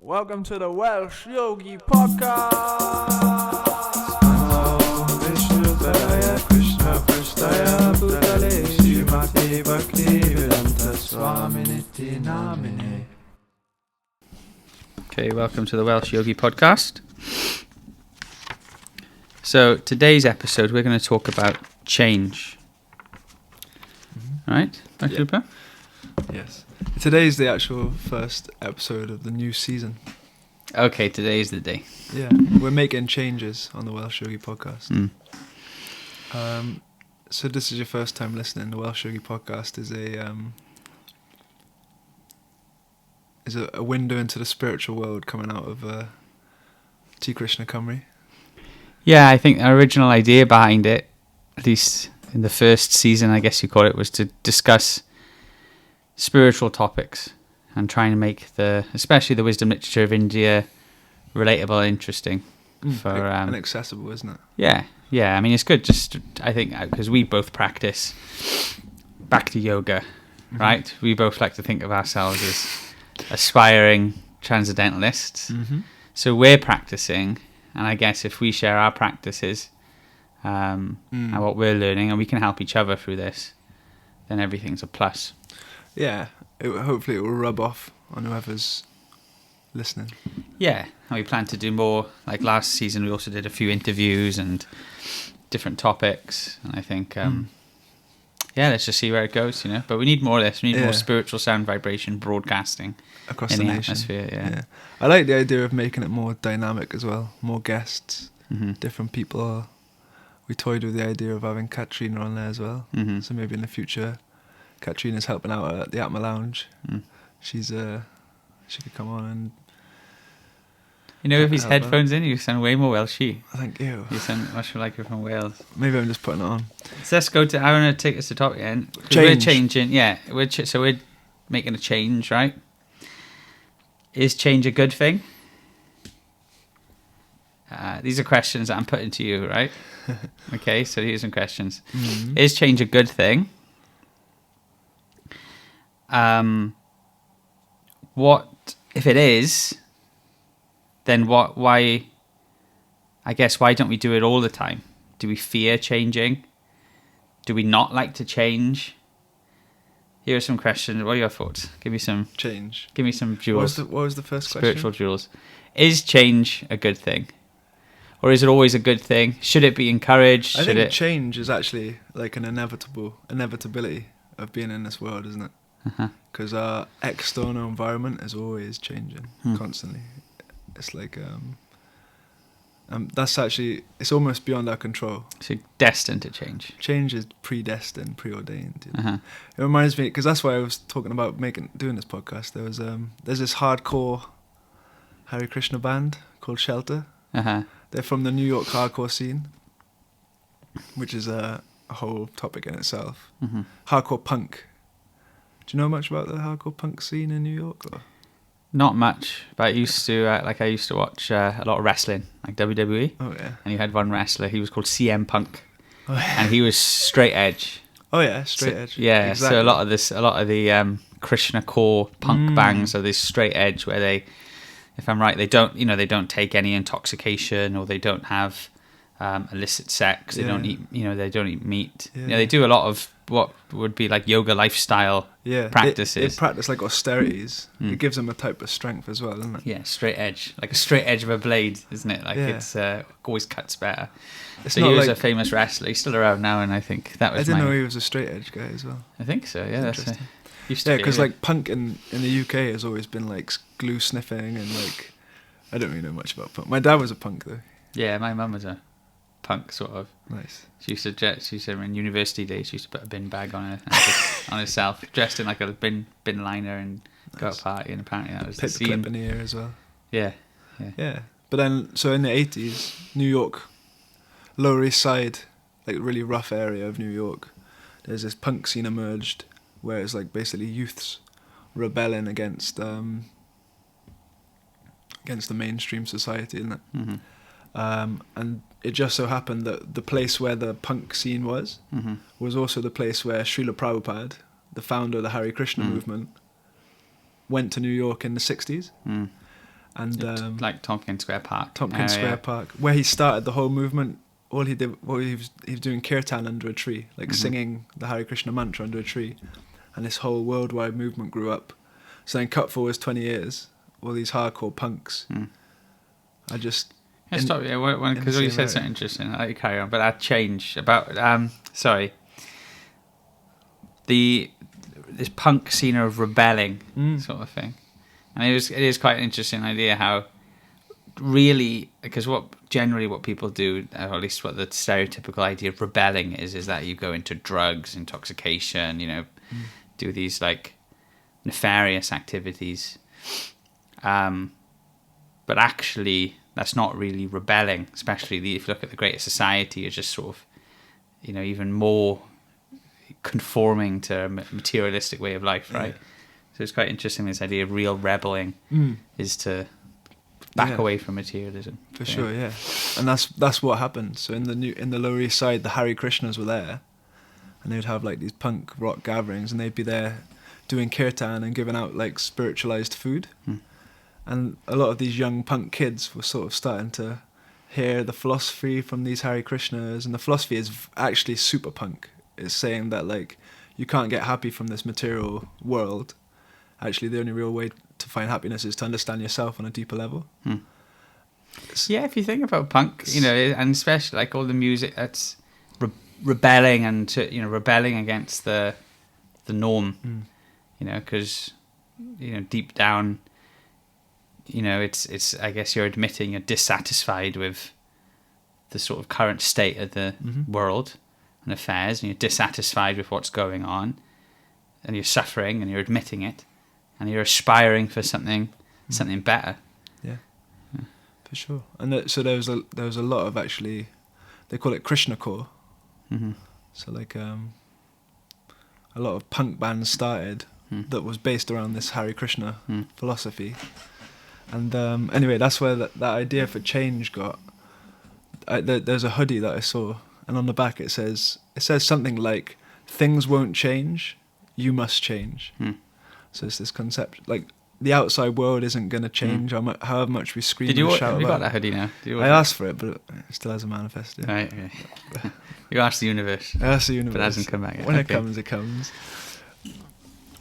Welcome to the Welsh Yogi Podcast. Okay, welcome to the Welsh Yogi Podcast. So today's episode, we're going to talk about change. Right, Dr. Lupa? Yes. Today's the actual first episode of the new season. Okay, today's the day. Yeah, we're making changes on the Welsh Yogi Podcast. So this is your first time listening. The Welsh Yogi Podcast is a window into the spiritual world coming out of T. Krishna Cymru. Yeah, I think the original idea behind it, at least in the first season, I guess you call it, was to discuss spiritual topics and trying to make especially the wisdom literature of India relatable and interesting And accessible, isn't it? Yeah. I mean, it's good. I think because we both practice Bhakti yoga, right? We both like to think of ourselves as aspiring transcendentalists. So we're practicing, and I guess if we share our practices and what we're learning, and we can help each other through this, then everything's a plus. Yeah, hopefully it will rub off on whoever's listening. Yeah, and we plan to do more. Like last season, we also did a few interviews and different topics, and I think, let's just see where it goes, you know. But we need more of this. We need more spiritual sound vibration broadcasting across in the the nation. atmosphere. Yeah, I like the idea of making it more dynamic as well. More guests, different people. We toyed with the idea of having Katrina on there as well. So maybe in the future, Katrina's helping out at the Atma Lounge. She could come on and. You know, with his headphones in, you sound way more Welshy. Thank you. You sound much like you're from Wales. Maybe I'm just putting it on. So let's go to. I want to take us to top again. Change. We're changing. Yeah, so we're making a change, right? Is change a good thing? These are questions that I'm putting to you, right? Okay, so here's some questions. Is change a good thing? What if it is? Then why? I guess why don't we do it all the time? Do we fear changing? Do we not like to change? Here are some questions. What are your thoughts? Give me some change. Give me some jewels. What was the first Spiritual question? jewels. Is change a good thing? Or is it always a good thing? Should it be encouraged? I think change is actually like an inevitability of being in this world, isn't it? Because our external environment is always changing constantly. It's like that's actually, it's almost beyond our control. So destined to change. Change is predestined, preordained. You know? It reminds me, because that's why I was talking about doing this podcast. There's this hardcore Hare Krishna band called Shelter. They're from the New York hardcore scene, which is a whole topic in itself. Hardcore punk. Do you know much about the hardcore punk scene in New York? Or? Not much, but I used to watch a lot of wrestling, like WWE. Oh yeah. And you had one wrestler. He was called CM Punk, oh, yeah. and he was straight edge. Oh yeah, straight edge. Yeah. Exactly. So a lot of the Krishna core punk bangs are this straight edge where they, if I'm right, they don't take any intoxication, or they don't have illicit sex. They don't eat. They don't eat meat. Yeah. They do a lot of what would be like yoga lifestyle practices. They practice like austerities. It gives them a type of strength as well, doesn't it? Yeah, straight edge, like a straight edge of a blade, isn't it? Like it's always cuts better. So he was a famous wrestler. He's still around now, and I think that was. I didn't know he was a straight edge guy as well. I think so. Yeah, that's interesting. Because like punk in the UK has always been like glue sniffing and like, I don't really know much about punk. My dad was a punk though. Yeah, my mum was a punk sort of. Nice. She said in university days she used to put a bin bag on herself, dressed in like a bin liner, and go out party, and apparently that was the scene. Clip in the ear as well. Yeah. But then, so in the 80s, New York, Lower East Side, like really rough area of New York, there's this punk scene emerged where it's like basically youths rebelling against the mainstream society, isn't it? And it just so happened that the place where the punk scene was also the place where Srila Prabhupada, the founder of the Hare Krishna movement, went to New York in the 60s. and like Tompkins Square Park. Tompkins Square Park, where he started the whole movement. All he did, he was doing kirtan under a tree, like singing the Hare Krishna mantra under a tree, and this whole worldwide movement grew up. So then, cut forward 20 years, all these hardcore punks. I just because what you said is so interesting. I'll let you carry on, but that change about this punk scene of rebelling sort of thing, and it is quite an interesting idea how really, because what people do, or at least what the stereotypical idea of rebelling is that you go into drugs, intoxication, do these like nefarious activities, but actually that's not really rebelling. Especially if you look at the greater society, you're just sort of even more conforming to a materialistic way of life, right? So it's quite interesting, this idea of real rebelling is to back away from materialism. For sure, yeah. And that's what happened. So in the Lower East Side, the Hare Krishnas were there, and they'd have like these punk rock gatherings, and they'd be there doing kirtan and giving out like spiritualized food. And a lot of these young punk kids were sort of starting to hear the philosophy from these Hare Krishnas, and the philosophy is actually super punk. It's saying that like you can't get happy from this material world. Actually, the only real way to find happiness is to understand yourself on a deeper level. Yeah, if you think about punk, and especially like all the music that's rebelling and rebelling against the norm, because deep down, it's I guess you're admitting you're dissatisfied with the sort of current state of the world and affairs, and you're dissatisfied with what's going on, and you're suffering, and you're admitting it, and you're aspiring for something better. Yeah, for sure. And so there was a lot of, actually, they call it Krishna core. So like a lot of punk bands started that was based around this Hare Krishna philosophy. And anyway, that's where that idea for change got. There's a hoodie that I saw, and on the back it says something like, "Things won't change, you must change." So it's this concept, like the outside world isn't going to change however much we scream and shout about. Have you got that hoodie now? I asked for it, but it still hasn't manifested. Right, okay. You asked the universe. I asked the universe. But it hasn't come back yet. When it comes, it comes.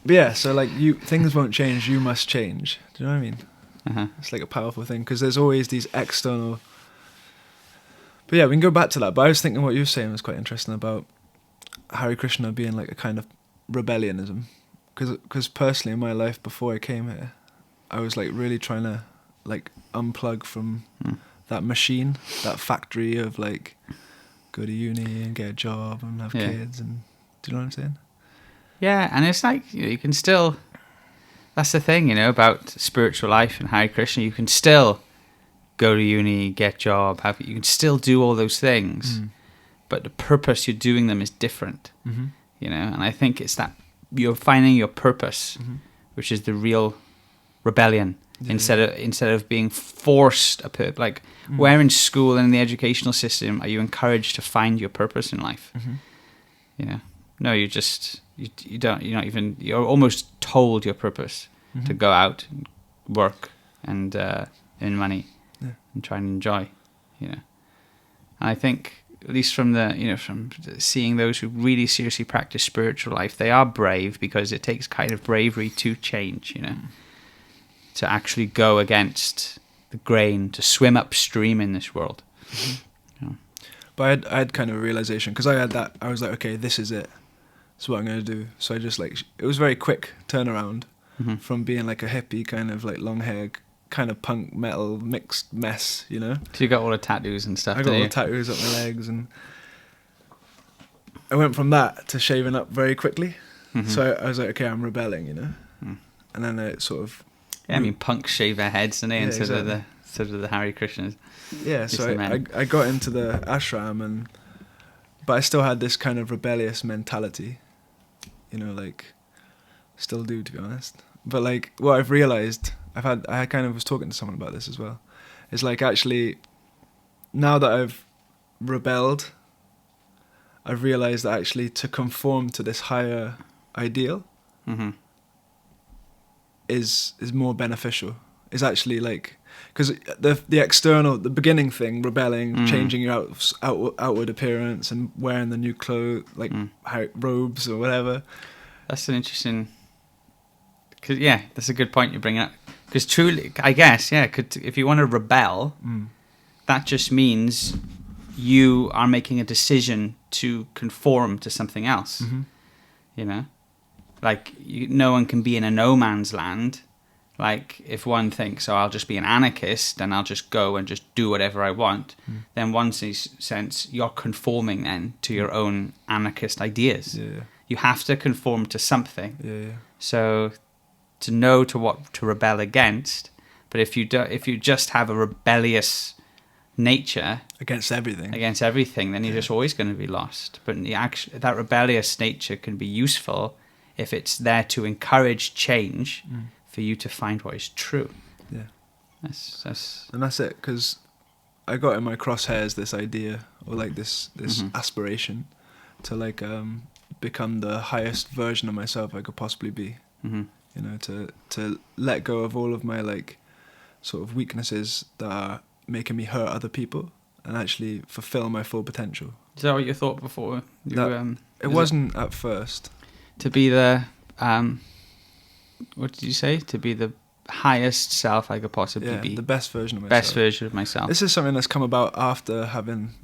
But yeah, so like things won't change, you must change. Do you know what I mean? It's like a powerful thing, because there's always these external... But yeah, we can go back to that. But I was thinking what you were saying was quite interesting about Hare Krishna being like a kind of rebellionism. Because personally in my life before I came here, I was like really trying to like unplug from that machine, that factory of like go to uni and get a job and have kids, and do you know what I'm saying? Yeah, and it's like you can still... That's the thing, about spiritual life and Hare Krishna. You can still go to uni, get a job, you can still do all those things, but the purpose you're doing them is different. And I think it's that you're finding your purpose, which is the real rebellion. Instead of being forced where in school and in the educational system are you encouraged to find your purpose in life? No, you're almost told your purpose to go out and work and earn money and try and enjoy, And I think, at least from from seeing those who really seriously practice spiritual life, they are brave, because it takes kind of bravery to change, to actually go against the grain, to swim upstream in this world. But I had kind of a realization, because I was like, okay, this is it. That's what I'm going to do. So I just it was a very quick turnaround from being like a hippie, kind of like long hair, kind of punk metal mixed mess, So you got all the tattoos and stuff. I got all the tattoos up my legs, and I went from that to shaving up very quickly. So I was like, okay, I'm rebelling, And then it sort of... Yeah, I mean, punks shave their heads, don't they? Instead of the Hare Krishnas. Yeah, so I got into the ashram, but I still had this kind of rebellious mentality, still do, to be honest. But like what I've realized, I kind of was talking to someone about this as well. It's like, actually, now that I've rebelled, I've realized that actually to conform to this higher ideal is more beneficial. Is actually like, because the external, the beginning thing, rebelling, changing your outward appearance and wearing the new clothes, like robes or whatever. That's an interesting. Cause that's a good point you're bringing up. Because truly, I guess, if you want to rebel, that just means you are making a decision to conform to something else. You know, like no one can be in a no man's land. Like if one thinks, "Oh, I'll just be an anarchist and I'll just go and just do whatever I want," then one sense you're conforming then to your own anarchist ideas. Yeah. You have to conform to something. Yeah. So to know to what to rebel against, but if you just have a rebellious nature against everything, then you're just always going to be lost. But that rebellious nature can be useful if it's there to encourage change for you to find what is true. Yeah, and that's it. Because I got in my crosshairs this idea, or like this aspiration to like become the highest version of myself I could possibly be. You know, to let go of all of my like sort of weaknesses that are making me hurt other people and actually fulfill my full potential. Is that what you thought before? It wasn't at first. To be the what did you say? To be the highest self I could possibly be. The best version of myself. Best version of myself. This is something that's come about after having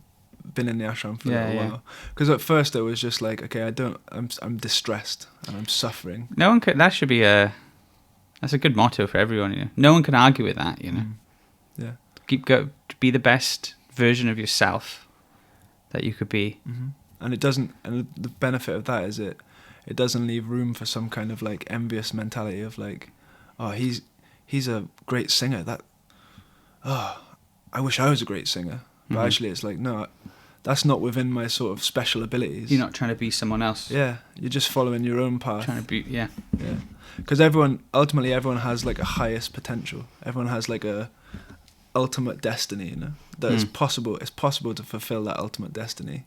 been in the ashram for a little while. Because at first it was just like, okay, I'm distressed and I'm suffering. No one could. That should be that's a good motto for everyone. You know, no one can argue with that. You know. Yeah. Be the best version of yourself that you could be. And it doesn't. And the benefit of that is it doesn't leave room for some kind of like envious mentality of like, oh, he's a great singer. I wish I was a great singer. But actually, it's like, no, that's not within my sort of special abilities. You're not trying to be someone else. Yeah, you're just following your own path. Trying to be, yeah. Because ultimately everyone has like a highest potential. Everyone has like a ultimate destiny, you know, that is possible. It's possible to fulfill that ultimate destiny,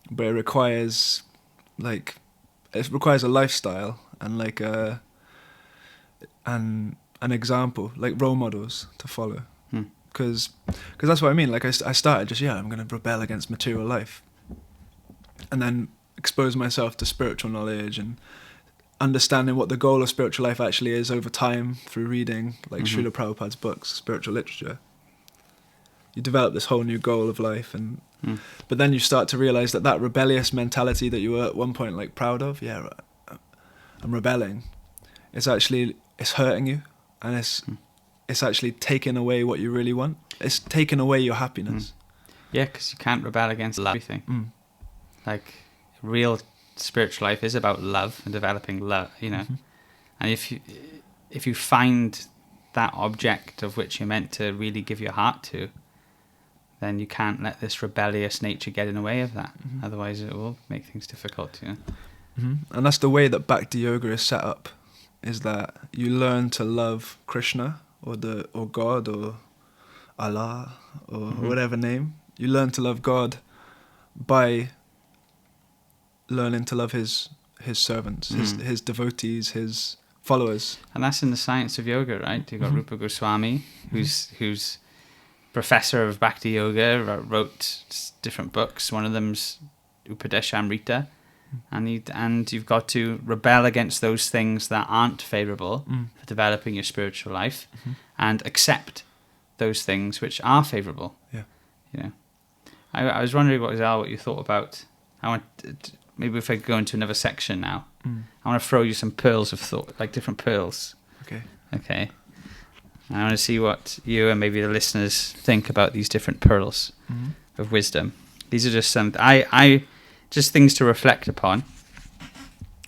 but it requires a lifestyle and like an example, like role models to follow. Because that's what I mean. Like I started just, I'm going to rebel against material life, and then expose myself to spiritual knowledge and understanding what the goal of spiritual life actually is over time through reading like Srila Prabhupada's books, spiritual literature. You develop this whole new goal of life, and but then you start to realize that rebellious mentality that you were at one point like proud of, I'm rebelling. It's hurting you, and it's actually taking away what you really want. It's taking away your happiness. Yeah, because you can't rebel against everything. Like real spiritual life is about love and developing love, you know. And if you find that object of which you're meant to really give your heart to, then you can't let this rebellious nature get in the way of that. Otherwise it will make things difficult, you know. And that's the way that Bhakti Yoga is set up, is that you learn to love Krishna or God or Allah or whatever name. You learn to love God by learning to love his servants, his devotees, his followers. And that's in the science of yoga, right? You've got Rupa Goswami, who's professor of Bhakti Yoga, wrote different books. One of them's Upadeshamrita, and you've got to rebel against those things that aren't favourable for developing your spiritual life, and accept those things which are favourable. Yeah, you know. I was wondering what you thought about. Maybe if I go into another section now, I want to throw you some pearls of thought, like different pearls. Okay. I want to see what you and maybe the listeners think about these different pearls of wisdom. These are just some just things to reflect upon.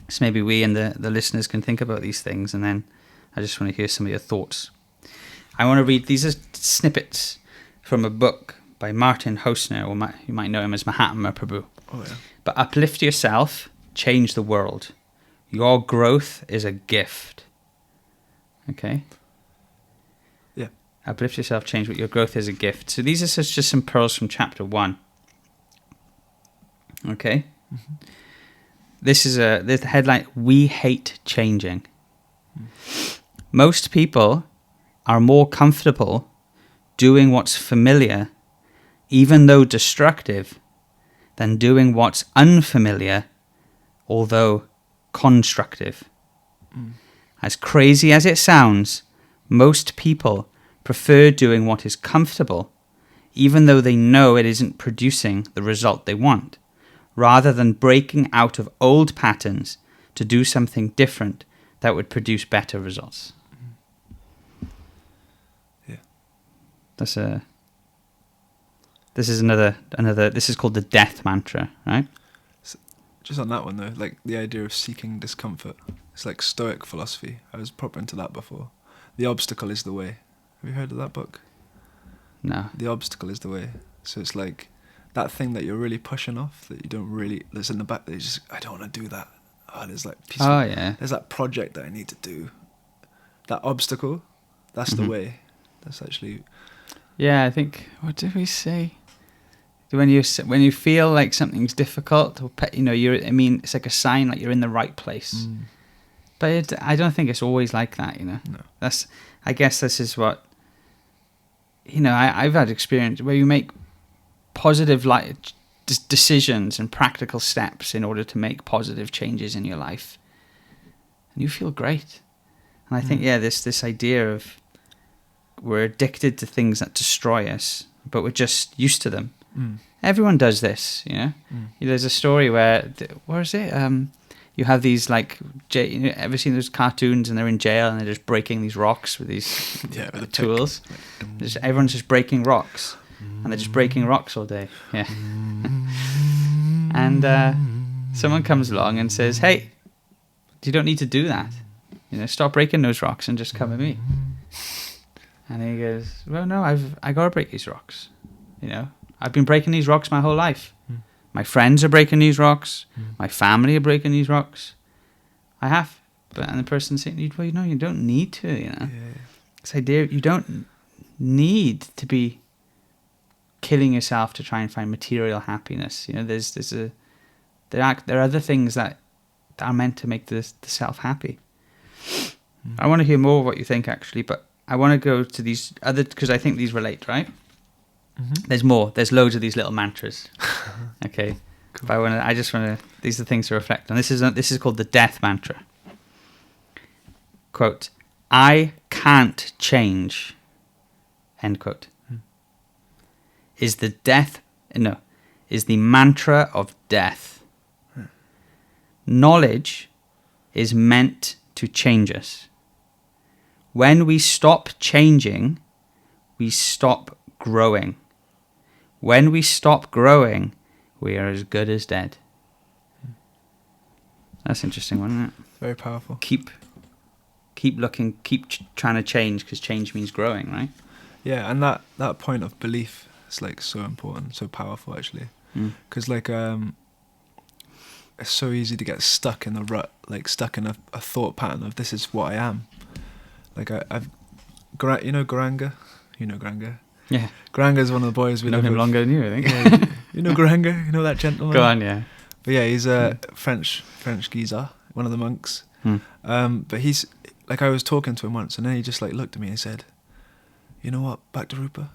So maybe we and the listeners can think about these things, and then I just want to hear some of your thoughts. I want to read, these are snippets from a book by Martin Hosner, or you might know him as Mahatma Prabhu. Oh, yeah. But uplift yourself, change the world. Your growth is a gift. Okay? Yeah. Uplift yourself, change what your growth is a gift. So these are just some pearls from chapter 1. Okay? This is the headline, We Hate Changing. Most people are more comfortable doing what's familiar, even though destructive, than doing what's unfamiliar, although constructive. As crazy as it sounds, most people prefer doing what is comfortable, even though they know it isn't producing the result they want, rather than breaking out of old patterns to do something different that would produce better results. Yeah. This is another, this is called the death mantra, right? Just on that one though, like the idea of seeking discomfort. It's like Stoic philosophy. I was proper into that before. The obstacle is the way. Have you heard of that book? No. The obstacle is the way. So it's like that thing that you're really pushing off, that you don't really, that's in the back, that you just, I don't want to do that. Oh, there's like there's that project that I need to do. That obstacle, that's the way. That's actually... Yeah, I think, what did we say? When you feel like something's difficult, or it's like a sign like you're in the right place. But I don't think it's always like that, No. I guess this is what, I've had experience where you make positive decisions and practical steps in order to make positive changes in your life, and you feel great. And I think, this idea of we're addicted to things that destroy us, but we're just used to them. Everyone does this, There's a story where, where is it? You have these ever seen those cartoons and they're in jail and they're just breaking these rocks with these with the tools. Everyone's just breaking rocks, and they're just breaking rocks all day. Yeah. And someone comes along and says, "Hey, you don't need to do that. Stop breaking those rocks and just come with me." And he goes, "Well, no, I gotta break these rocks. I've been breaking these rocks my whole life. My friends are breaking these rocks. My family are breaking these rocks. I have." And the person's saying, "Well, you don't need to. Yeah. This idea, you don't need to be killing yourself to try and find material happiness. There are other things that are meant to make the self happy." I want to hear more of what you think, actually, but I want to go to these other, because I think these relate, right? There's more. There's loads of these little mantras. Okay. Cool. But these are things to reflect on. This is called the death mantra. Quote, "I can't change," end quote, is the mantra of death. Knowledge is meant to change us. When we stop changing, we stop growing. When we stop growing, we are as good as dead. That's an interesting one, isn't it? Very powerful. Keep looking, trying to change, because change means growing, right? Yeah, and that point of belief is like so important, so powerful actually. Because it's so easy to get stuck in the rut, like stuck in a thought pattern of this is what I am. Like you know Garanga? You know Garanga? Yeah. Garanga's one of the boys we know him longer than you, I think. Yeah, you know Garanga? You know that gentleman? Go on, yeah. But yeah, he's a French geezer, one of the monks. But he's, I was talking to him once, and then he just looked at me and said, "You know what, Bhakti Rupa?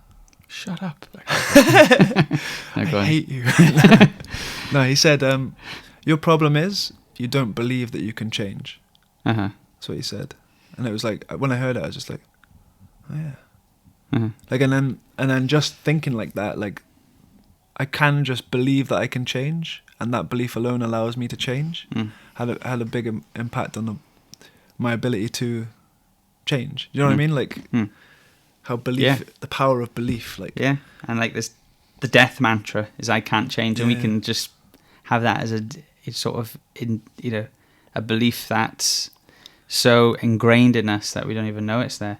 Shut up." I hate you. No, he said, "Your problem is you don't believe that you can change." That's what he said. And it was when I heard it, I was just like, "Oh yeah." And then just thinking like that, I can just believe that I can change, and that belief alone allows me to change. Had a big impact on my ability to change. You know what I mean? How belief, the power of belief. Yeah, and the death mantra is "I can't change," and we can just have that as a belief that's so ingrained in us that we don't even know it's there.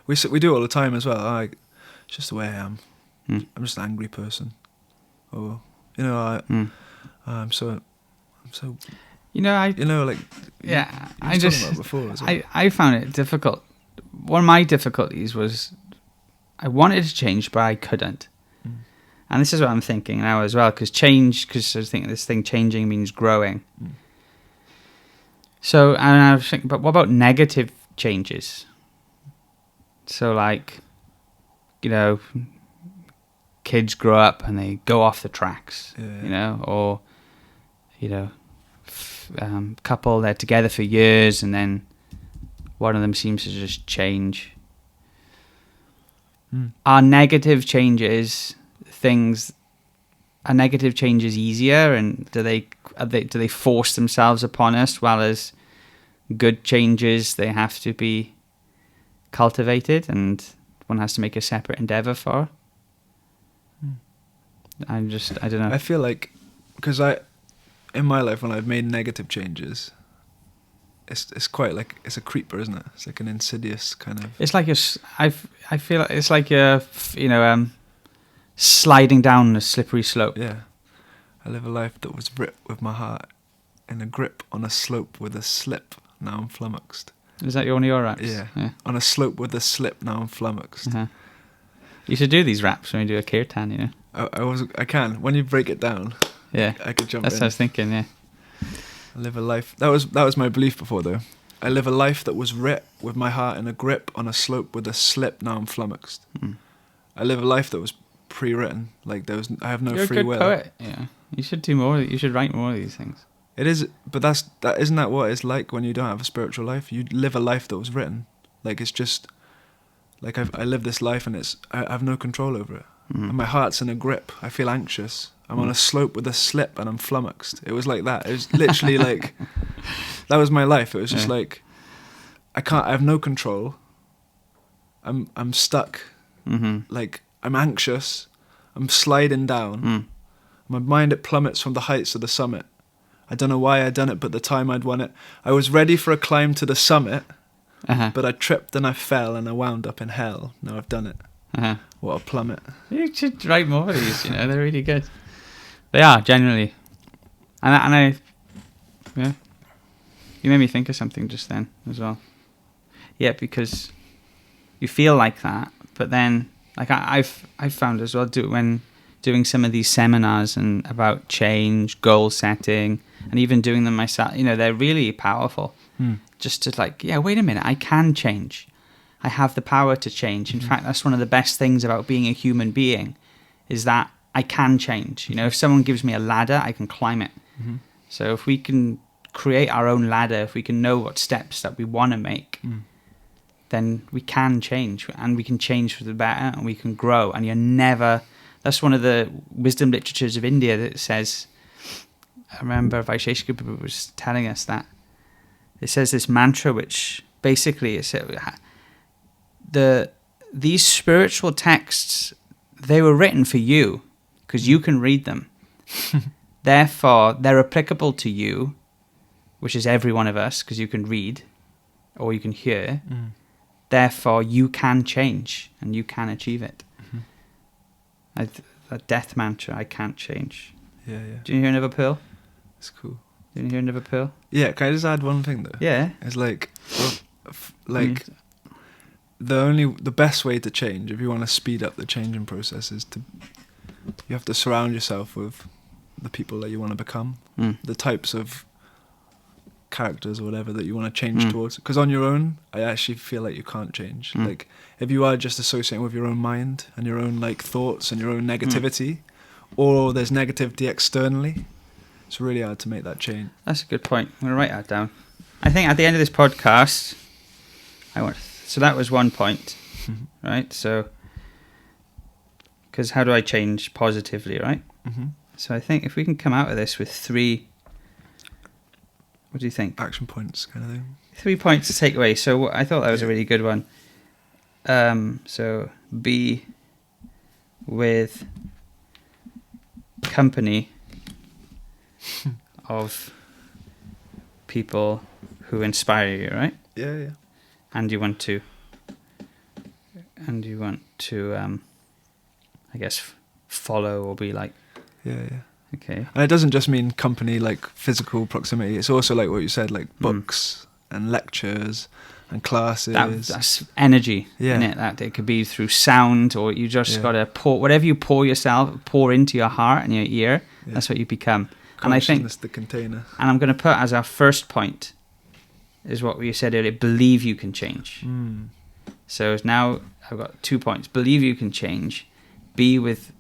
We do it all the time as well. It's just the way I am. I'm just an angry person. Or I'm so. I found it difficult. One of my difficulties was I wanted to change, but I couldn't. And this is what I'm thinking now as well, because I was thinking this thing changing means growing. So, and I was thinking, but what about negative changes? So like, kids grow up and they go off the tracks, or, couple, they're together for years and then one of them seems to just change. Are negative changes easier, and do they force themselves upon us, while as good changes they have to be cultivated and one has to make a separate endeavor for? I don't know. I feel like, because in my life when I've made negative changes, it's quite like, it's a creeper, isn't it? It's like an insidious kind of. It's like I feel like it's like sliding down a slippery slope. Yeah, I live a life that was ripped with my heart in a grip, on a slope with a slip. Now I'm flummoxed. Is that one of your raps? Yeah. On a slope with a slip. Now I'm flummoxed. Uh-huh. You should do these raps when you do a kirtan, I can. When you break it down. Yeah. I could jump That's in. what I was thinking. Yeah. I live a life. That was my belief before, though. I live a life that was writ with my heart in a grip, on a slope with a slip. Now I'm flummoxed. I live a life that was pre-written. Like I have no free will. You're a good poet. Yeah. You should do more. You should write more of these things. It is, but isn't that what it's like when you don't have a spiritual life? You live a life that was written. Like, it's just like I live this life and I have no control over it. And my heart's in a grip. I feel anxious. I'm on a slope with a slip and I'm flummoxed. It was like that. It was literally like, that was my life. It was just like, I have no control. I'm stuck. Like, I'm anxious. I'm sliding down. My mind, it plummets from the heights of the summit. I don't know why I'd done it, but the time I'd won it. I was ready for a climb to the summit, but I tripped and I fell and I wound up in hell. Now I've done it. What a plummet. You should write more of these, they're really good. They are, generally. And I you made me think of something just then as well. Yeah, because you feel like that, but then, like I've found as well, when doing some of these seminars and about change, goal setting, and even doing them myself, they're really powerful. Just to wait a minute, I can change. I have the power to change. In fact, that's one of the best things about being a human being, is that I can change. If someone gives me a ladder, I can climb it. So if we can create our own ladder, if we can know what steps that we want to make, then we can change, and we can change for the better, and we can grow. And you're never... That's one of the wisdom literatures of India that says... I remember Vaisheshika was telling us that. It says this mantra, which basically is... These spiritual texts, they were written for you, because you can read them. Therefore, they're applicable to you, which is every one of us, because you can read, or you can hear. Therefore, you can change, and you can achieve it. A death mantra, I can't change. Yeah. Do you hear another pearl? It's cool. Did you hear another pearl? Yeah, can I just add one thing though? Yeah. It's the best way to change, if you want to speed up the changing process, is you have to surround yourself with the people that you want to become, the types of characters or whatever that you want to change towards. Because on your own, I actually feel like you can't change. Like, if you are just associating with your own mind and your own thoughts and your own negativity, or there's negativity externally, it's really hard to make that change. That's a good point. I'm going to write that down. I think at the end of this podcast, so that was one point, right? So, because how do I change positively, right? So I think if we can come out of this with 3, what do you think? Action points kind of thing. 3 points to take away. So I thought that was a really good one. So be with company of people who inspire you, right? Yeah. And you want to I guess follow or be like. Yeah. Okay. And it doesn't just mean company, like physical proximity. It's also like what you said, like books and lectures and classes. That's energy, isn't it? That it could be through sound, or you just got to whatever you pour into your heart and your ear. Yeah. That's what you become. And I think the container. And I'm going to put as our first point is what we said earlier: believe you can change. So now I've got 2 points. Believe you can change. Be with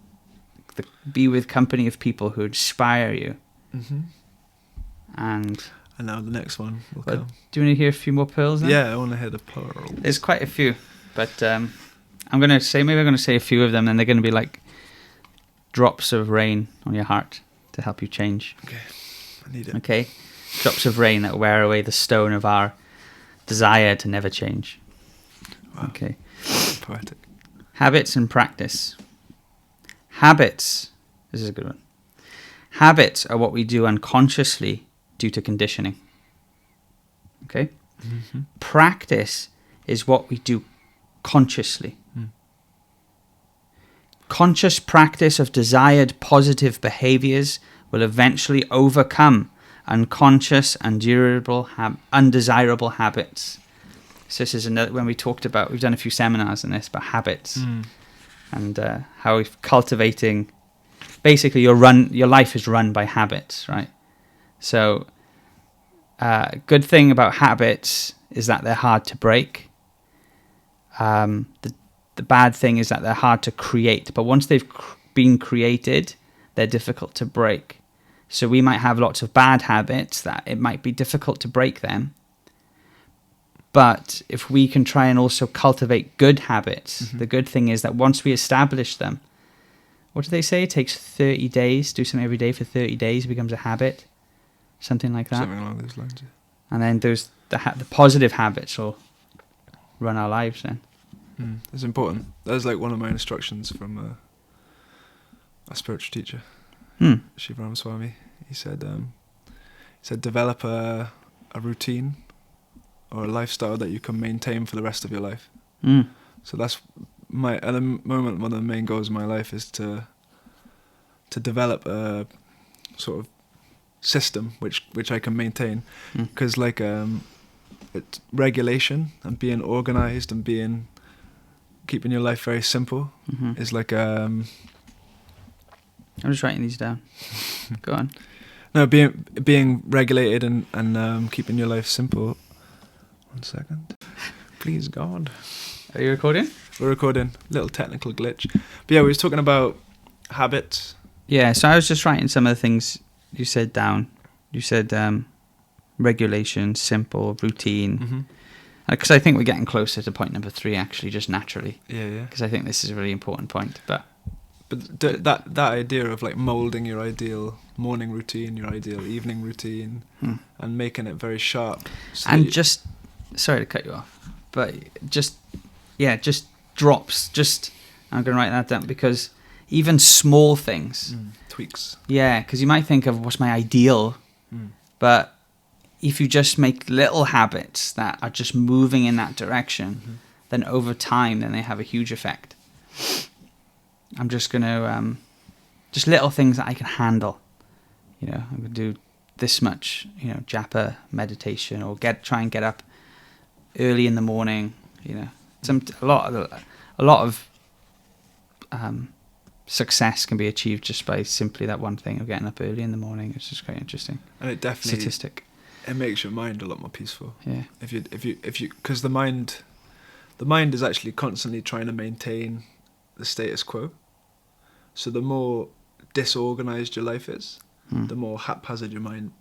company of people who inspire you. Mm-hmm. And now the next one will come. Do you want to hear a few more pearls then? Yeah, I want to hear the pearls. There's quite a few, but I'm going to say a few of them, and they're going to be like drops of rain on your heart to help you change. Okay, I need it. Okay, drops of rain that wear away the stone of our desire to never change. Wow. Okay. Poetic. Habits and practice. Habits. This is a good one. Habits are what we do unconsciously due to conditioning. Okay? Mm-hmm. Practice is what we do consciously. Conscious practice of desired positive behaviors will eventually overcome unconscious and undesirable habits. So this is another, when we talked about, we've done a few seminars on this, about habits and how we're cultivating, basically your life is run by habits, right? So good thing about habits is that they're hard to break. The bad thing is that they're hard to create, but once they've been created, they're difficult to break. So we might have lots of bad habits that it might be difficult to break them. But if we can try and also cultivate good habits, the good thing is that once we establish them, what do they say? It takes 30 days, do something every day for 30 days, it becomes a habit. Something like that. Something along those lines, yeah. And then the positive habits will run our lives then. It's important. That was like one of my instructions from a spiritual teacher, Shiv Ramaswamy. He said develop a routine or a lifestyle that you can maintain for the rest of your life. So that's at the moment, one of the main goals of my life is to develop a sort of system which I can maintain, because it's regulation and being organized and keeping your life very simple is like I'm just writing these down. Go on. No, being regulated and keeping your life simple. 1 second, please God. Are you recording? We're recording. Little technical glitch, but yeah, we was talking about habits. Yeah, so I was just writing some of the things you said down. You said regulation, simple, routine. Because I think we're getting closer to point number 3, actually, just naturally. Yeah. Because I think this is a really important point. But that idea of like molding your ideal morning routine, your ideal evening routine, and making it very sharp. And sorry to cut you off, but just drops. I'm going to write that down, because even small things. Tweaks. Yeah, because you might think of what's my ideal, but if you just make little habits that are just moving in that direction, then over time, then they have a huge effect. I'm just going to, just little things that I can handle. I'm going to do this much, japa meditation, or try and get up early in the morning. A lot of success can be achieved just by simply that one thing of getting up early in the morning. It's just quite interesting. And it definitely statistic. It makes your mind a lot more peaceful. Yeah. If you because the mind is actually constantly trying to maintain the status quo. So the more disorganized your life is, the more haphazard your mind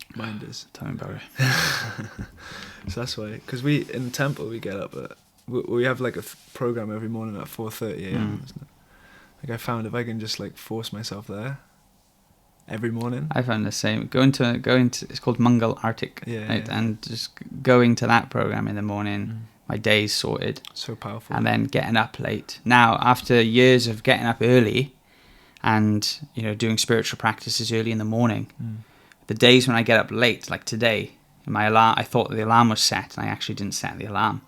is. Tell me about it. So that's why, because in the temple we get up we have like a program every morning at 4:30 a.m. Isn't it? Like I found if I can just like force myself there every morning. I found the same. Going to it's called Mangal Arctic, right? Yeah. And just going to that program in the morning, my day's sorted. So powerful. And then getting up late. Now, after years of getting up early and doing spiritual practices early in the morning, the days when I get up late, like today, my alarm, I thought the alarm was set, and I actually didn't set the alarm.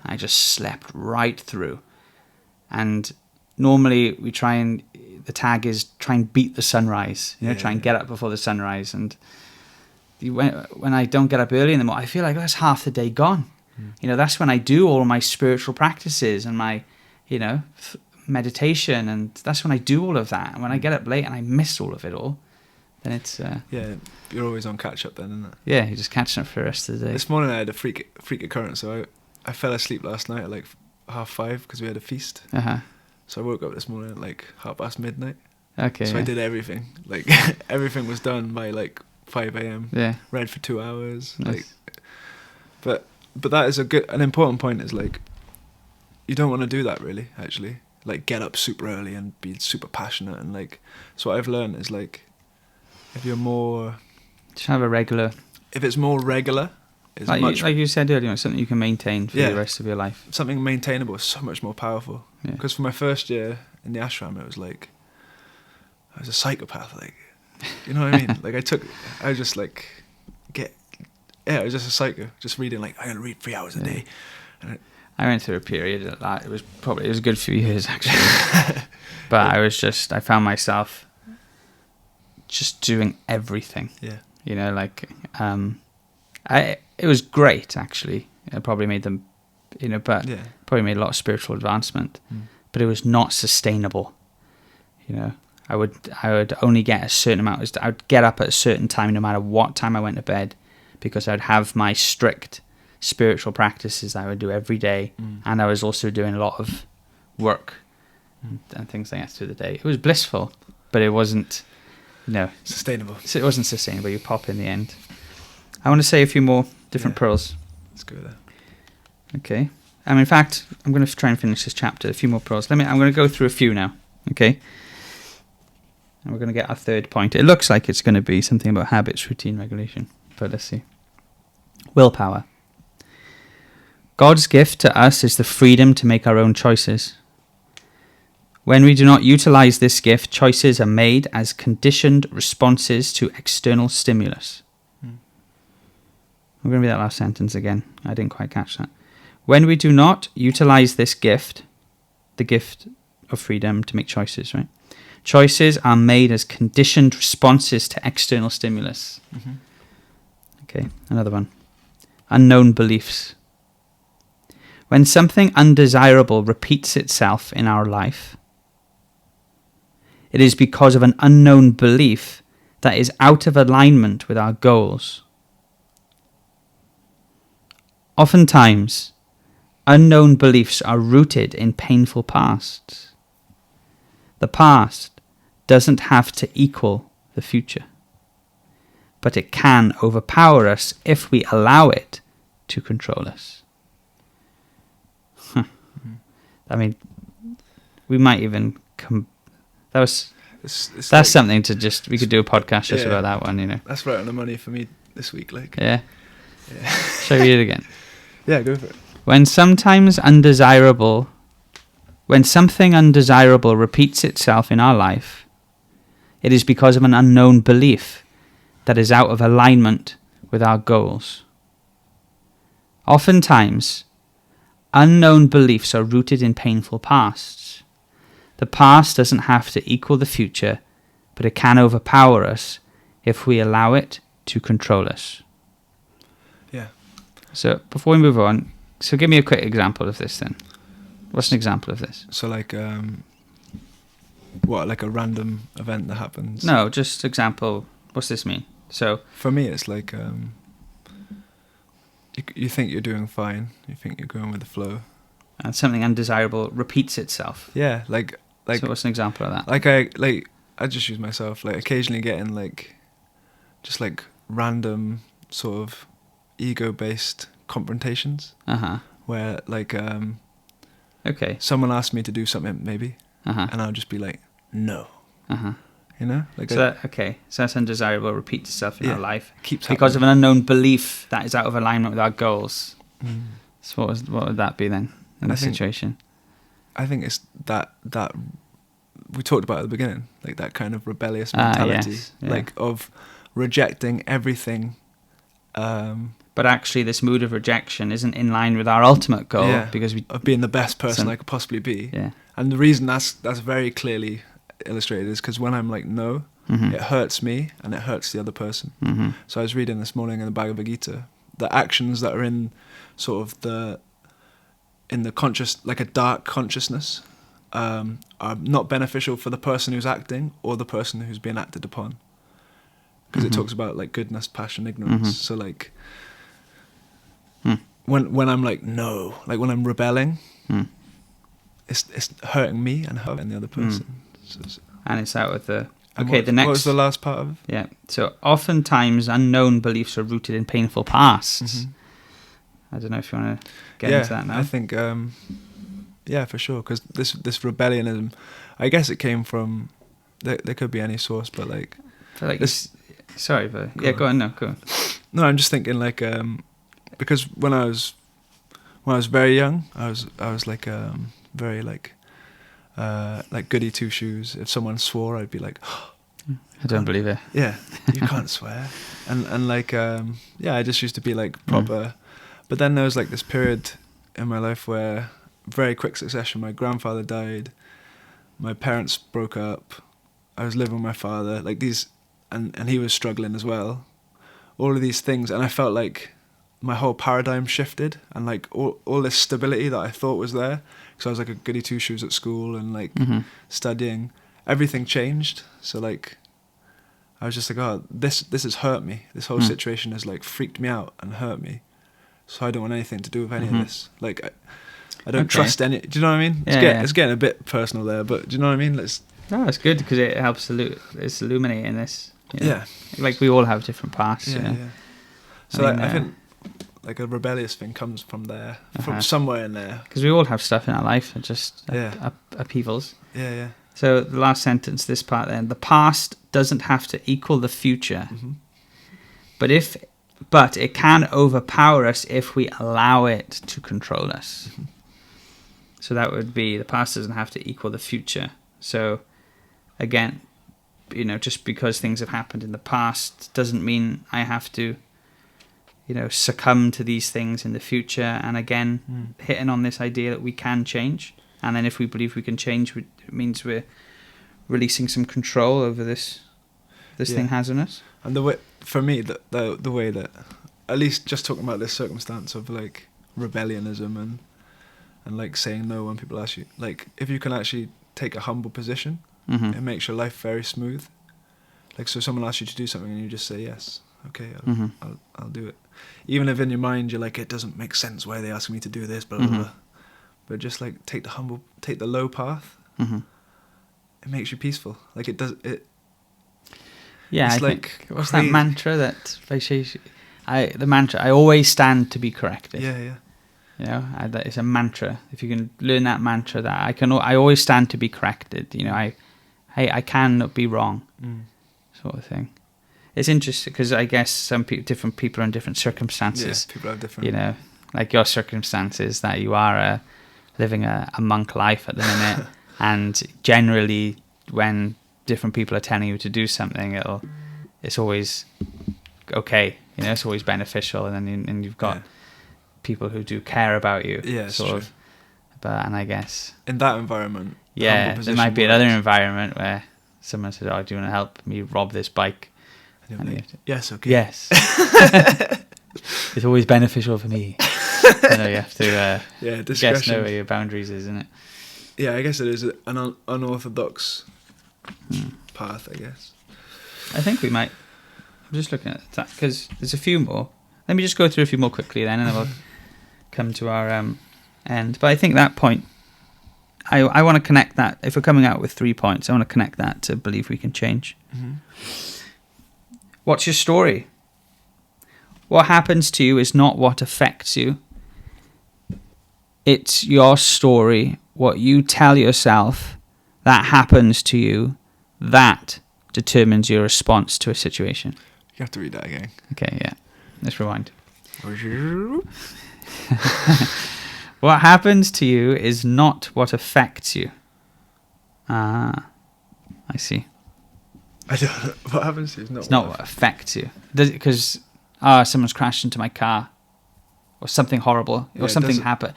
I just slept right through. And normally we the tag is try and beat the sunrise, try and get up before the sunrise. And when I don't get up early in the morning, I feel like that's half the day gone. That's when I do all my spiritual practices and my, meditation, and that's when I do all of that. And when I get up late and I miss all of it all, then it's... yeah, you're always on catch-up then, isn't it? Yeah, you're just catching up for the rest of the day. This morning I had a freak occurrence, so I fell asleep last night at like 5:30 because we had a feast. So I woke up this morning at like midnight. Okay. So I did everything. Like everything was done by like 5 a.m. Yeah. Read for 2 hours. Nice. Like, but that is an important point. Is like, you don't want to do that really. Actually, like get up super early and be super passionate and like. So what I've learned is like, if you're more, just have a regular. If it's more regular, it's like you said earlier, something you can maintain for the rest of your life. Something maintainable is so much more powerful. Because for my first year in the ashram, it was like, I was a psychopath. Like, you know what I mean? Like I was just a psycho, just reading like, I'm gonna read 3 hours a day. And I went through a period of that. It was a good few years actually. But I found myself just doing everything. Yeah. You know, like, it was great actually. It probably made them, probably made a lot of spiritual advancement, but it was not sustainable. You know, I would only get a certain amount. I would get up at a certain time, no matter what time I went to bed, because I'd have my strict spiritual practices I would do every day, and I was also doing a lot of work and things like that through the day. It was blissful, but it wasn't, sustainable. It wasn't sustainable. You pop in the end. I want to say a few more different pearls. Let's go there. Okay. In fact, I'm going to try and finish this chapter. A few more pearls. I'm going to go through a few now. Okay. And we're going to get our third point. It looks like it's going to be something about habits, routine, regulation. But let's see. Willpower. God's gift to us is the freedom to make our own choices. When we do not utilize this gift, choices are made as conditioned responses to external stimulus. I'm going to read that last sentence again. I didn't quite catch that. When we do not utilize this gift, the gift of freedom to make choices, right? Choices are made as conditioned responses to external stimulus. Okay, another one. Unknown beliefs. When something undesirable repeats itself in our life, it is because of an unknown belief that is out of alignment with our goals. Oftentimes, unknown beliefs are rooted in painful pasts. The past doesn't have to equal the future, but it can overpower us if we allow it to control us. I mean, we might even that's like, something to we could do a podcast just about that one, That's right on the money for me this week, like. Yeah. Shall we read it again? Yeah, go for it. When something undesirable repeats itself in our life, it is because of an unknown belief that is out of alignment with our goals. Oftentimes, unknown beliefs are rooted in painful pasts. The past doesn't have to equal the future, but it can overpower us if we allow it to control us. Yeah. So before we move on, so give me a quick example of this then. What's an example of this? So like, like a random event that happens? No, just example. What's this mean? So for me, it's like you think you're doing fine. You think you're going with the flow. And something undesirable repeats itself. Yeah, like. So what's an example of that? I just use myself, like occasionally getting like, just like random sort of ego-based confrontations. Where like okay, someone asks me to do something maybe, and I'll just be like, no. You know, like so that's undesirable. Repeats itself in our life. Keeps because of an unknown belief that is out of alignment with our goals. So what would that be then in this situation? I think it's that we talked about at the beginning, like that kind of rebellious mentality, like of rejecting everything. But actually, this mood of rejection isn't in line with our ultimate goal because of being the best person I could possibly be. Yeah. And the reason that's very clearly illustrated is because when I'm like no, it hurts me and it hurts the other person. So I was reading this morning in the Bhagavad Gita, the actions that are in sort of in the conscious, like a dark consciousness, are not beneficial for the person who's acting or the person who's being acted upon. Because it talks about like goodness, passion, ignorance. So like when I'm like no, like when I'm rebelling, it's hurting me and hurting the other person. And it's out of the... Okay, the next... What was the last part of it? Yeah. So oftentimes unknown beliefs are rooted in painful pasts. Mm-hmm. I don't know if you want to get into that now. I think, yeah, for sure. Because this rebellionism, I guess it came from... There could be any source, but like... Sorry, but... Yeah, go on. No, go on. No, I'm just thinking like... because when I was very young, I was like very like goody two shoes. If someone swore, I'd be like, oh, I don't believe it. Yeah, you can't swear. And like I just used to be like proper. But then there was like this period in my life where, very quick succession, my grandfather died, my parents broke up, I was living with my father, like these, and he was struggling as well. All of these things, and I felt like my whole paradigm shifted, and like all this stability that I thought was there, because I was like a goody two shoes at school and like studying, everything changed. So like I was just like, oh, this has hurt me. This whole situation has like freaked me out and hurt me. So I don't want anything to do with any of this. Like I don't trust any. Do you know what I mean? It's getting a bit personal there, but do you know what I mean? No, it's good because it helps it's illuminating this. You know? Yeah, like we all have different paths. Yeah. So I think like a rebellious thing comes from there, from somewhere in there. Because we all have stuff in our life that just upheavals. Yeah. So the last sentence, this part then, the past doesn't have to equal the future, but it can overpower us if we allow it to control us. Mm-hmm. So that would be, the past doesn't have to equal the future. So again, just because things have happened in the past doesn't mean I have to, succumb to these things in the future. And again, hitting on this idea that we can change. And then if we believe we can change, it means we're releasing some control over this thing has on us. And the way, for me, the way that, at least just talking about this circumstance of like rebellionism and like saying no when people ask you, like if you can actually take a humble position, it makes your life very smooth. Like, so someone asks you to do something and you just say yes, okay, I'll do it. Even if in your mind you're like, it doesn't make sense why they ask me to do this, blah blah blah. But just like take the low path. It makes you peaceful. Like it does it. Yeah, I think what's that mantra that they say? The mantra, I always stand to be corrected. Yeah. That is a mantra. If you can learn that mantra, that I always stand to be corrected. I cannot be wrong, sort of thing. It's interesting because I guess different people are in different circumstances. Yeah, people have different. Like your circumstances, that you are living a monk life at the minute, and generally when different people are telling you to do something, it's always okay. It's always beneficial, and then you've got people who do care about you. Yeah, sort of. But I guess in that environment, there might be another environment where someone says, "Oh, do you want to help me rob this bike?" And yes, okay. Yes. It's always beneficial for me. You have to guess know where your boundaries is, isn't it? Yeah, I guess it is an unorthodox path, I guess. I think we might. I'm just looking at that because there's a few more. Let me just go through a few more quickly then, and then we'll come to our end. But I think that point, I want to connect that. If we're coming out with 3 points, I want to connect that to believe we can change. What's your story? What happens to you is not what affects you. It's your story, what you tell yourself that happens to you, that determines your response to a situation. You have to read that again. Okay, yeah. Let's rewind. What happens to you is not what affects you. I see. I don't know. What happens to you is not it's not what affects you. Because someone's crashed into my car, or something horrible, or something happened.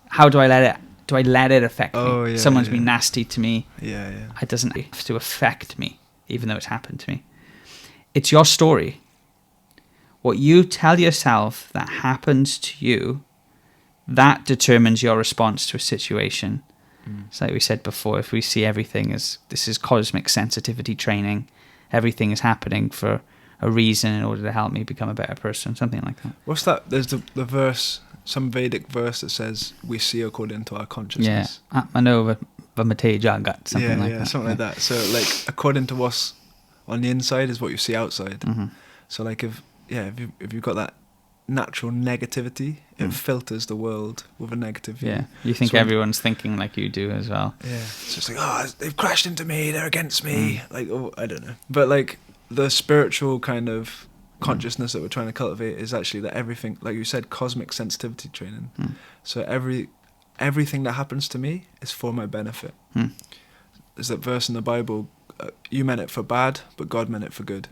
How do I let it? Do I let it affect me? Yeah, Someone's been nasty to me. Yeah. It doesn't have to affect me, even though it's happened to me. It's your story. What you tell yourself that happens to you, that determines your response to a situation. It's like we said before, if we see everything as this is cosmic sensitivity training, everything is happening for a reason in order to help me become a better person, something like that. What's that? There's the verse, some Vedic verse that says we see according to our consciousness. Yeah, Atmano Vamate Jagat, something like that. Something like that. So like according to what's on the inside is what you see outside. So like if you've got that natural negativity, it filters the world with a negative view. Yeah, you think everyone's thinking like you do as well. Yeah, it's just like, they've crashed into me, they're against me. Like, I don't know. But like the spiritual kind of consciousness that we're trying to cultivate is actually that everything, like you said, cosmic sensitivity training. So everything that happens to me is for my benefit. There's that verse in the Bible, you meant it for bad, but God meant it for good.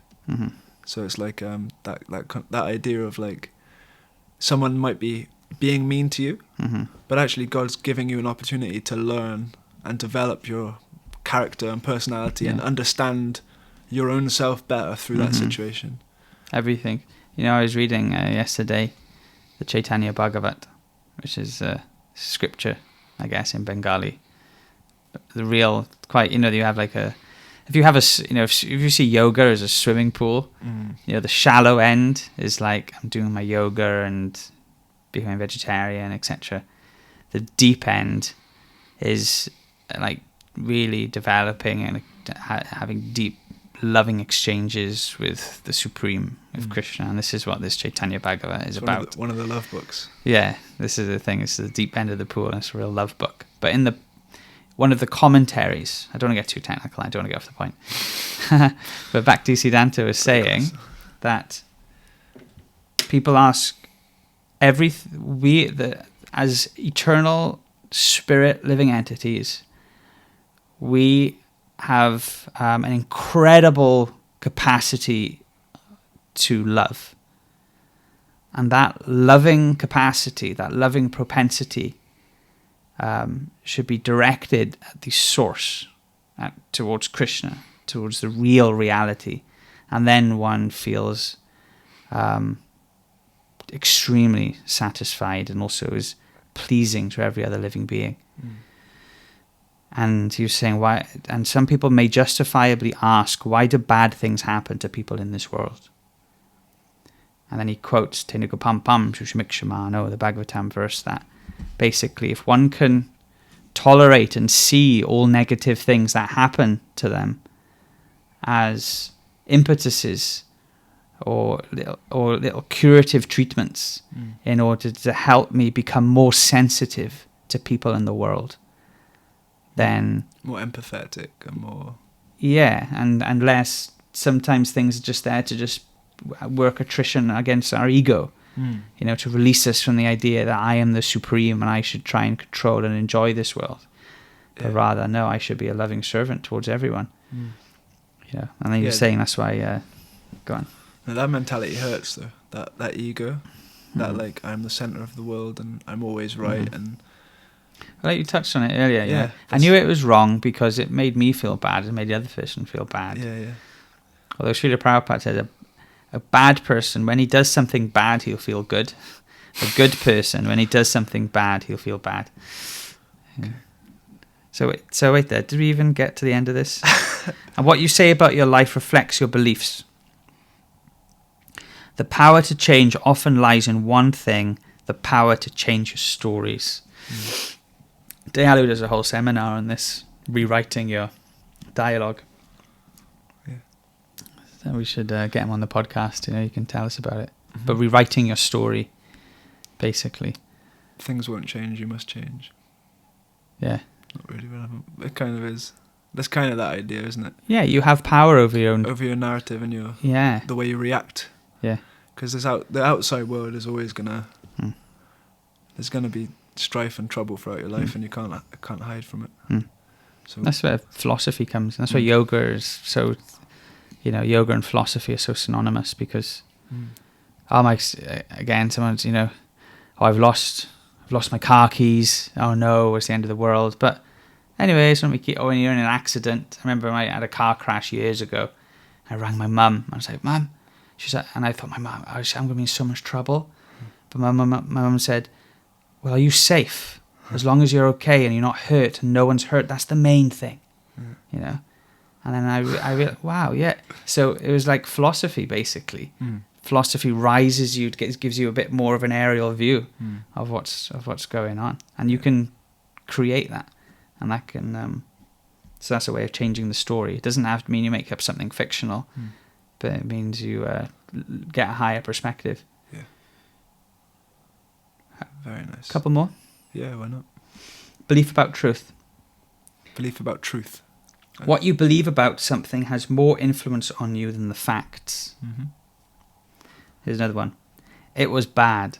So it's like that idea of like someone might be being mean to you, but actually God's giving you an opportunity to learn and develop your character and personality and understand your own self better through that situation. Everything. I was reading yesterday the Chaitanya Bhagavat, which is scripture, I guess, in Bengali. The real, quite, you have like if you have if you see yoga as a swimming pool, the shallow end is like, I'm doing my yoga and becoming vegetarian, etc. The deep end is like really developing and having deep, loving exchanges with the Supreme, with Krishna. And this is what this Chaitanya Bhagavat is about. One of the love books. Yeah, this is the thing. It's the deep end of the pool, and it's a real love book. But in one of the commentaries, I don't want to get too technical, I don't want to get off the point, but Bhaktisiddhanta is saying that people ask, as eternal spirit living entities, we have an incredible capacity to love. And that loving capacity, that loving propensity, should be directed at the source, towards Krishna, towards the real reality. And then one feels extremely satisfied and also is pleasing to every other living being. And he was saying, why? And some people may justifiably ask, why do bad things happen to people in this world? And then he quotes Tenukapampam Shushmikshamano, the Bhagavatam verse, that basically if one can tolerate and see all negative things that happen to them as impetuses or little curative treatments in order to help me become more sensitive to people in the world, then more empathetic and more and less, sometimes things are just there to just work attrition against our ego, to release us from the idea that I am the supreme and I should try and control and enjoy this world, but rather, no, I should be a loving servant towards everyone. And then you're saying that's why go on. Now that mentality hurts though, that ego, that like I'm the center of the world and I'm always right. And well, you touched on it earlier. I knew it was wrong because it made me feel bad and made the other person feel bad. Although Srila Prabhupada said a bad person, when he does something bad, he'll feel good. A good person, when he does something bad, he'll feel bad. Okay. So wait there, did we even get to the end of this? And what you say about your life reflects your beliefs. The power to change often lies in one thing, the power to change your stories. Dayalu does a whole seminar on this, rewriting your dialogue. So we should get him on the podcast. You can tell us about it. But rewriting your story, basically. Things won't change, you must change. Yeah. Not really relevant. It kind of is. That's kind of that idea, isn't it? Yeah, you have power over your narrative and the way you react. Yeah. Because the outside world is always gonna. There's gonna be strife and trouble throughout your life, and you can't hide from it. So that's where philosophy comes. That's why yoga is so. Yoga and philosophy are so synonymous because, someone's, I've lost my car keys. Oh no, it's the end of the world. But anyways, when you're in an accident, I remember I had a car crash years ago. I rang my mum. I was like, Mum, she's like, and I thought I'm going to be in so much trouble. But my mum said, well, are you safe? As long as you're okay and you're not hurt and no one's hurt, that's the main thing, And then I realized, wow, yeah. So it was like philosophy, basically. philosophy rises you, gives you a bit more of an aerial view of what's going on, and you can create that, and that can. So that's a way of changing the story. It doesn't have to mean you make up something fictional, but it means you get a higher perspective. Yeah. Very nice. Couple more. Yeah, why not? Belief about truth. Belief about truth. What you believe about something has more influence on you than the facts. Mm-hmm. Here's another one. It was bad.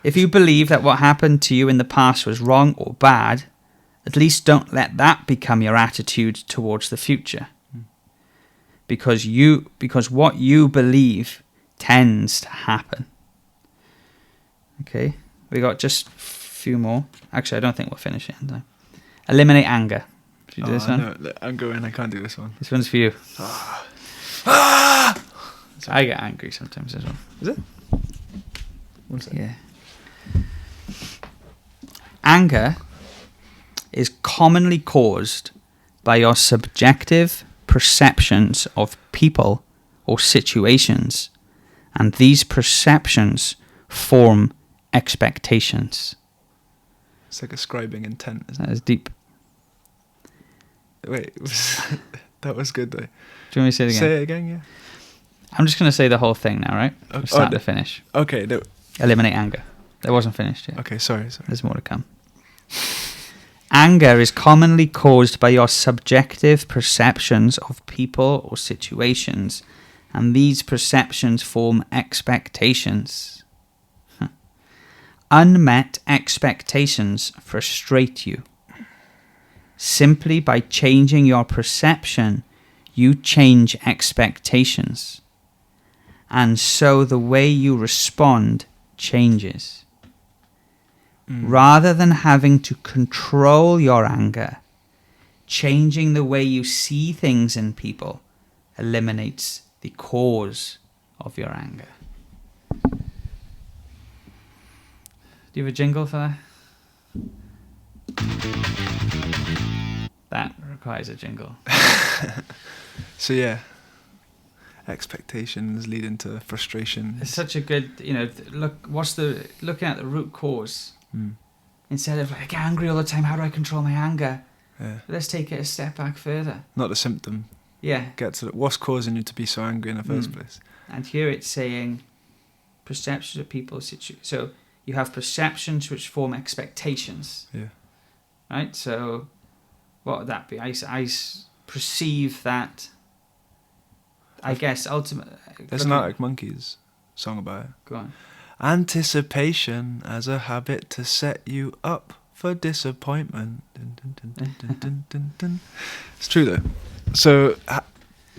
If you believe that what happened to you in the past was wrong or bad, at least don't let that become your attitude towards the future. Because what you believe tends to happen. Okay, we got just a few more. Actually, I don't think we'll finish it in time. Eliminate anger. Should you do this one? No, I'm going. I can't do this one. This one's for you. I get angry sometimes as well. Is it? One second. Yeah. Anger is commonly caused by your subjective perceptions of people or situations, and these perceptions form expectations. It's like ascribing intent, isn't That is deep. it? Wait, that was good though. Do you want me to say it again? Say it again, yeah. I'm just going to say the whole thing now, right? From start to finish. Okay, no. Eliminate anger. That wasn't finished yet. Okay, sorry. There's more to come. Anger is commonly caused by your subjective perceptions of people or situations, and these perceptions form expectations. Unmet expectations frustrate you. Simply by changing your perception, you change expectations. And so the way you respond changes. Rather than having to control your anger, changing the way you see things in people eliminates the cause of your anger. Do you have a jingle for that? That requires a jingle. So yeah, expectations leading to frustration. It's such a good, looking at the root cause. Instead of like, I get angry all the time, how do I control my anger? Yeah. Let's take it a step back further. Not the symptom. Yeah. Get to what's causing you to be so angry in the first place. And here it's saying perceptions of people. So you have perceptions which form expectations. Yeah. Right? So what would that be? I perceive that, I guess, ultimately... There's an Arctic Monkeys song about it. Go on. Anticipation as a habit to set you up for disappointment. Dun, dun, dun, dun, dun, dun, dun, dun. It's true though. So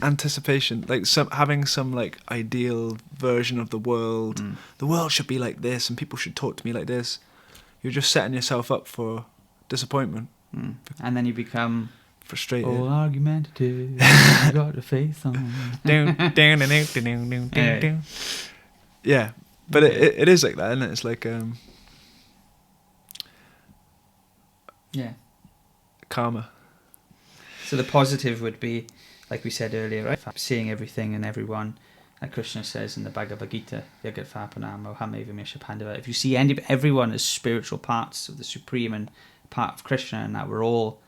anticipation, like having some like ideal version of the world. The world should be like this, and people should talk to me like this. You're just setting yourself up for disappointment. And then you become frustrated. All argumentative. You got a face on. Yeah. But it is like that, isn't it? It's like karma. So the positive would be, like we said earlier, right? Seeing everything and everyone, like Krishna says in the Bhagavad Gita, Yagat Vapanamo Hame Vimesha Pandava. If you see everyone as spiritual parts of the Supreme and part of Krishna, and that we're all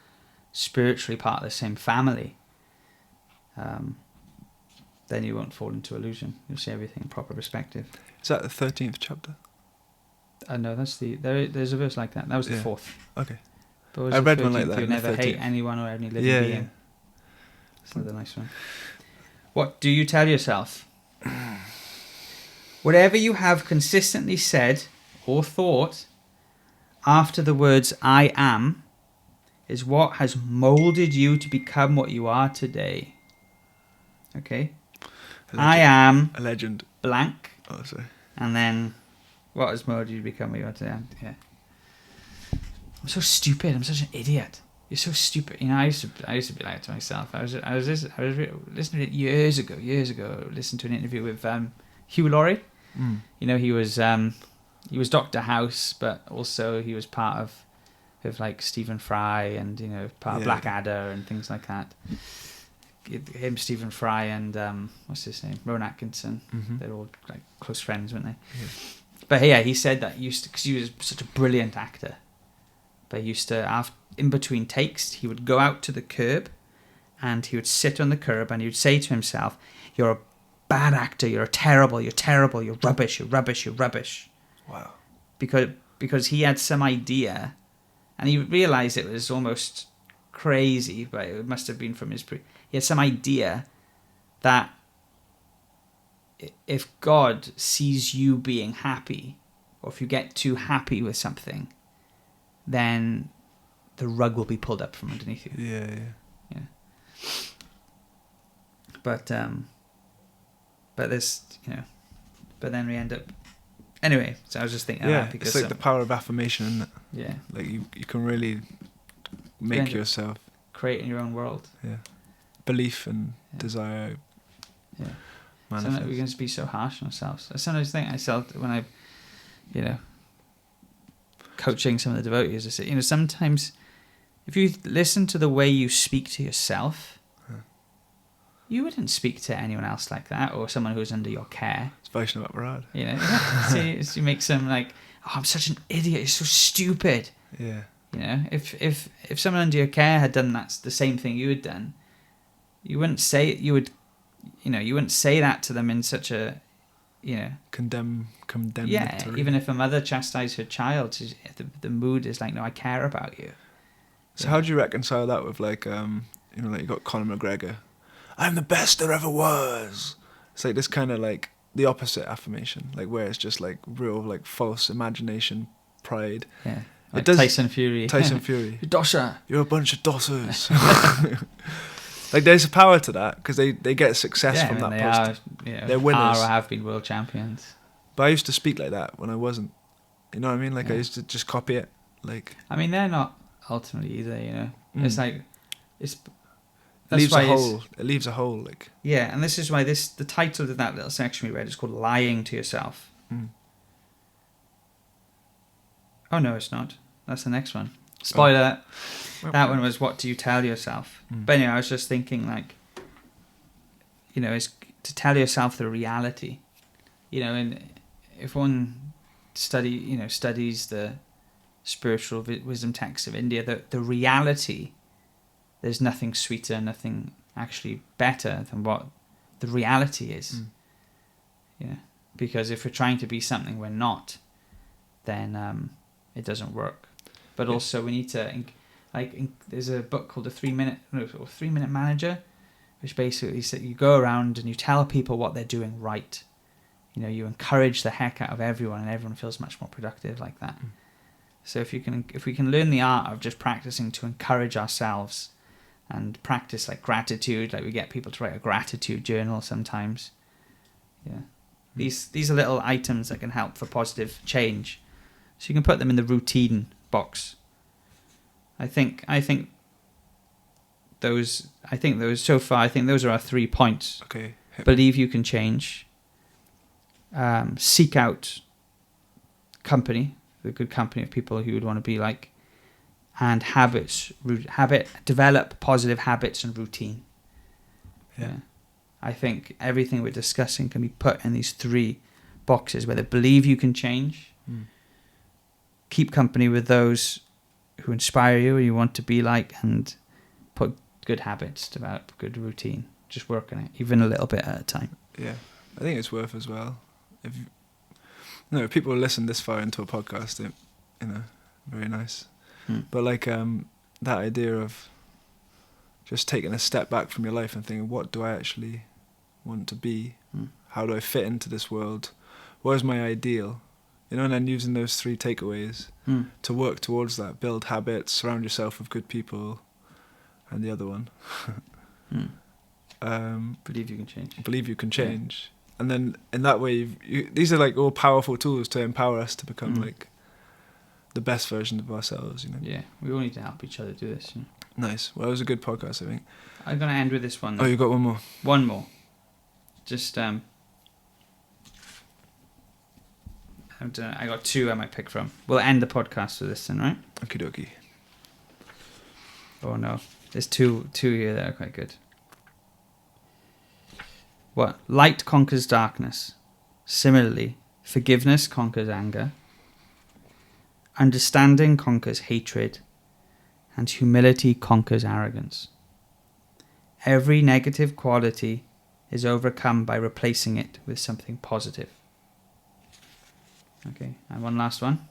spiritually part of the same family, then you won't fall into illusion. You'll see everything in proper perspective. Is that the 13th chapter? No, that's there's a verse like that. That was the 4th. Okay. I read one like that. You never hate anyone or any living being. Yeah. That's another nice one. What do you tell yourself? Whatever you have consistently said or thought after the words I am is what has molded you to become what you are today. Okay? I am a legend. Blank. Oh, sorry. And then what has molded you to become what you are today? Yeah. I'm so stupid. I'm such an idiot. You're so stupid. I used to be like that to myself. I was listening to it years ago. Listened to an interview with Hugh Laurie. He was Dr. House, but also he was part of like Stephen Fry and part of Blackadder and things like that. him, Stephen Fry, and what's his name, Rowan Atkinson. Mm-hmm. They're all like close friends, weren't they? Yeah. But yeah, he said that because he was such a brilliant actor. But he used to, in between takes, he would go out to the curb, and he would sit on the curb, and he would say to himself, "You're a bad actor. You're terrible. You're terrible. You're rubbish. You're rubbish. You're rubbish." Wow. Because he had some idea, and he realized it was almost crazy, but it must have been from he had some idea that if God sees you being happy, or if you get too happy with something, then the rug will be pulled up from underneath you. Yeah. But this, but then we end up. Anyway, so I was just thinking that because it's like the power of affirmation, isn't it? Yeah. Like you can really make yourself creating your own world. Yeah. Belief and desire. Yeah. Manifest. Sometimes we can just be so harsh on ourselves. I sometimes think myself when I, coaching some of the devotees, I say, sometimes if you listen to the way you speak to yourself, you wouldn't speak to anyone else like that, or someone who's under your care. It's Vaishnava Aparad. So you make some like, "Oh, I'm such an idiot. You're so stupid." Yeah. If someone under your care had done the same thing you had done, you wouldn't say you wouldn't say that to them in such a, condemn. Yeah, even if a mother chastised her child, the mood is like, "No, I care about you." So how do you reconcile that with like like you got Conor McGregor, "I'm the best there ever was." It's like this kind of like the opposite affirmation, like where it's just like real like false imagination, pride. Yeah. Like Tyson Fury. Dosha. You're a bunch of dossers. Like there's a power to that because they get success from that positive. They're winners. Or have been world champions. But I used to speak like that when I wasn't. You know what I mean? Like I used to just copy it. Like I mean, they're not ultimately either. It's like it leaves a hole. Like and this is why the title of that little section we read is called "Lying to Yourself." Oh no, it's not. That's the next one. Spoiler. That one was "What do you tell yourself?" But anyway, I was just thinking like, is to tell yourself the reality. And if one studies the spiritual wisdom texts of India, the reality, there's nothing sweeter, nothing actually better than what the reality is. Because if we're trying to be something we're not, then it doesn't work. But also we need to, there's a book called 3 Minute Manager, which basically says you go around and you tell people what they're doing right. You encourage the heck out of everyone, and everyone feels much more productive like that. So if we can learn the art of just practicing to encourage ourselves, and practice like gratitude, like we get people to write a gratitude journal sometimes. These are little items that can help for positive change. So you can put them in the routine box. I think those so far. I think those are our 3 points. Okay. Believe you can change. Seek out company, the good company of people who you would want to be like, and develop positive habits and routine. Yeah. I think everything we're discussing can be put in these 3 boxes, whether believe you can change, keep company with those who inspire you and you want to be like, and put good habits, develop good routine. Just work on it, even a little bit at a time. Yeah, I think it's worth as well. If people listen this far into a podcast, very nice. But like that idea of just taking a step back from your life and thinking, what do I actually want to be? How do I fit into this world? What is my ideal? And then using those 3 takeaways to work towards that. Build habits, surround yourself with good people, and the other one. Believe you can change. Believe you can change. And then in that way, these are like all powerful tools to empower us to become like the best version of ourselves. Yeah, we all need to help each other do this. Nice. Well, it was a good podcast, I think. I'm gonna end with this one. Oh, you got one more. One more. Just I got 2 I might pick from. We'll end the podcast with this then, right? Okie dokie. Oh no, there's two here that are quite good. what light conquers darkness. Similarly, forgiveness conquers anger. Understanding conquers hatred. And humility conquers arrogance. Every negative quality is overcome by replacing it with something positive. Okay, and one last one.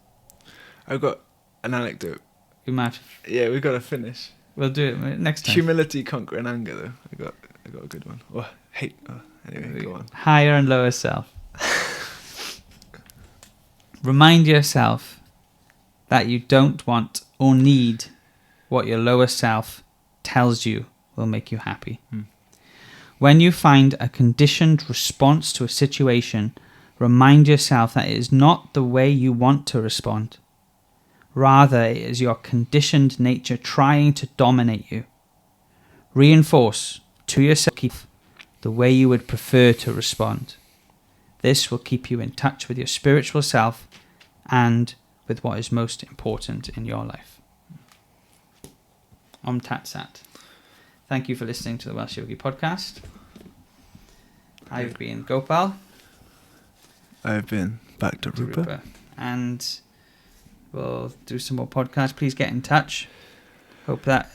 I've got an anecdote. You might. Yeah, we've got to finish. We'll do it next time. Humility conquering anger, though. I got a good one. Or hate. Anyway, go on. Higher and lower self. Remind yourself that you don't want or need what your lower self tells you will make you happy. When you find a conditioned response to a situation, remind yourself that it is not the way you want to respond. Rather, it is your conditioned nature trying to dominate you. Reinforce to yourself the way you would prefer to respond. This will keep you in touch with your spiritual self and with what is most important in your life. Om Tat Sat. Thank you for listening to the Welsh Yogi podcast. I've been Gopal. I've been back to Rupa. And we'll do some more podcasts. Please get in touch. Hope that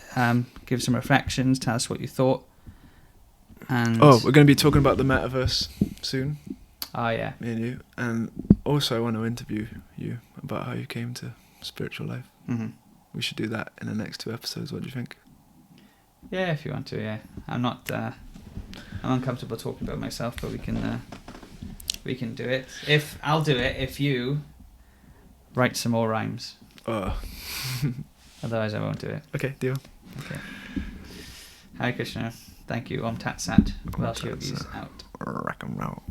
give some reflections. Tell us what you thought. And we're going to be talking about the metaverse soon. Oh, yeah. Me and you. And also I want to interview you about how you came to spiritual life. Mm-hmm. We should do that in the next 2 episodes. What do you think? Yeah, if you want to, yeah. I'm not... I'm uncomfortable talking about myself, but we can do it. I'll do it if you write some more rhymes. Otherwise, I won't do it. Okay, deal. Okay. Hare Krishna. Thank you. Om Tat Sat. Welsh Yogis out. Rock and roll.